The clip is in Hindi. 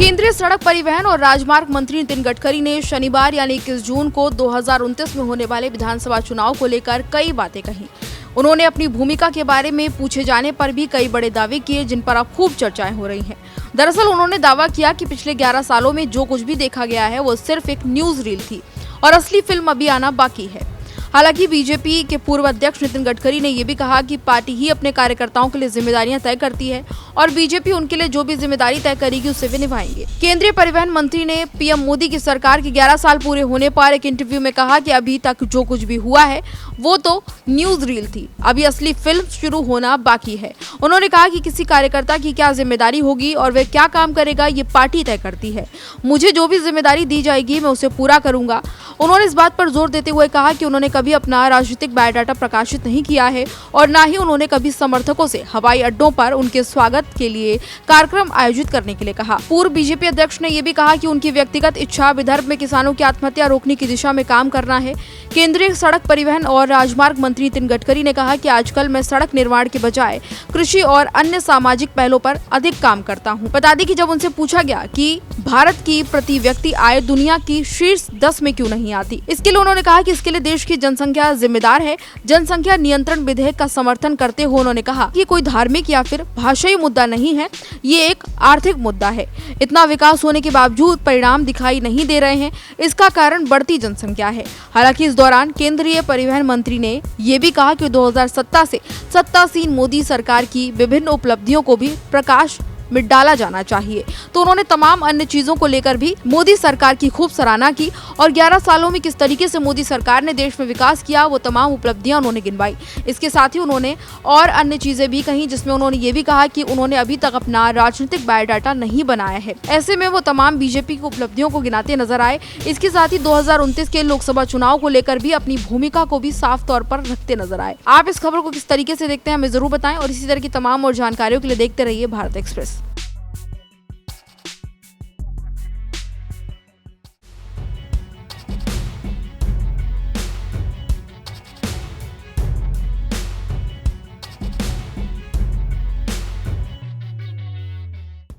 केंद्रीय सड़क परिवहन और राजमार्ग मंत्री नितिन गडकरी ने शनिवार यानी 21 जून को 2029 में होने वाले विधानसभा चुनाव को लेकर कई बातें कही। उन्होंने अपनी भूमिका के बारे में पूछे जाने पर भी कई बड़े दावे किए, जिन पर अब खूब चर्चाएं हो रही हैं। दरअसल उन्होंने दावा किया कि पिछले 11 सालों में जो कुछ भी देखा गया है वो सिर्फ एक न्यूज रील थी और असली फिल्म अभी आना बाकी है। हालांकि बीजेपी के पूर्व अध्यक्ष नितिन गडकरी ने यह भी कहा कि पार्टी ही अपने कार्यकर्ताओं के लिए जिम्मेदारियां तय करती है और बीजेपी उनके लिए जो भी जिम्मेदारी तय करेगी उसे वे निभाएंगे। केंद्रीय परिवहन मंत्री ने पीएम मोदी की सरकार के 11 साल पूरे होने पर एक इंटरव्यू में कहा कि अभी तक जो कुछ भी हुआ है वो तो न्यूज रील थी, अभी असली फिल्म शुरू होना बाकी है। उन्होंने कहा कि किसी कार्यकर्ता की क्या जिम्मेदारी होगी और वह क्या काम करेगा ये पार्टी तय करती है। मुझे जो भी जिम्मेदारी दी जाएगी मैं उसे पूरा करूंगा। उन्होंने इस बात पर जोर देते हुए कहा कि उन्होंने कभी अपना राजनीतिक बायोडाटा प्रकाशित नहीं किया है और न ही उन्होंने कभी समर्थकों से हवाई अड्डों पर उनके स्वागत के लिए कार्यक्रम आयोजित करने के लिए कहा। पूर्व बीजेपी अध्यक्ष ने यह भी कहा कि उनकी व्यक्तिगत इच्छा विदर्भ में किसानों की आत्महत्या रोकने की दिशा में काम करना है। केंद्रीय सड़क परिवहन और राजमार्ग मंत्री नितिन गडकरी ने कहा कि आजकल मैं सड़क निर्माण के बजाय कृषि और अन्य सामाजिक पहलों पर अधिक काम करता हूं। बता दें कि जब उनसे पूछा गया कि भारत की प्रति व्यक्ति आय दुनिया की शीर्ष 10 में क्यों नहीं आती, इसके लिए उन्होंने कहा कि इसके लिए देश की जनसंख्या जिम्मेदार है। जनसंख्या नियंत्रण विधेयक का समर्थन करते हुए उन्होंने कहा कि कोई धार्मिक या फिर भाषाई मुद्दा नहीं है, ये एक आर्थिक मुद्दा है। इतना विकास होने के बावजूद परिणाम दिखाई नहीं दे रहे हैं, इसका कारण बढ़ती जनसंख्या है। हालांकि इस दौरान केंद्रीय परिवहन मंत्री ने ये भी कहा कि 2017 से सत्तासीन मोदी सरकार की विभिन्न उपलब्धियों को भी प्रकाश में डाला जाना चाहिए। तो उन्होंने तमाम अन्य चीजों को लेकर भी मोदी सरकार की खूब सराहना की और 11 सालों में किस तरीके से मोदी सरकार ने देश में विकास किया वो तमाम उपलब्धियां उन्होंने गिनवाई। इसके साथ ही उन्होंने और अन्य चीजें भी कही, जिसमें उन्होंने ये भी कहा कि उन्होंने अभी तक अपना राजनीतिक बायोडाटा नहीं बनाया है। ऐसे में वो तमाम बीजेपी की उपलब्धियों को गिनाते नजर आए। इसके साथ ही 2029 के लोकसभा चुनाव को लेकर भी अपनी भूमिका को भी साफ तौर पर रखते नजर आए। आप इस खबर को किस तरीके से देखते हैं हमें जरूर बताएं और इसी तरह की तमाम और जानकारियों के लिए देखते रहिए भारत एक्सप्रेस।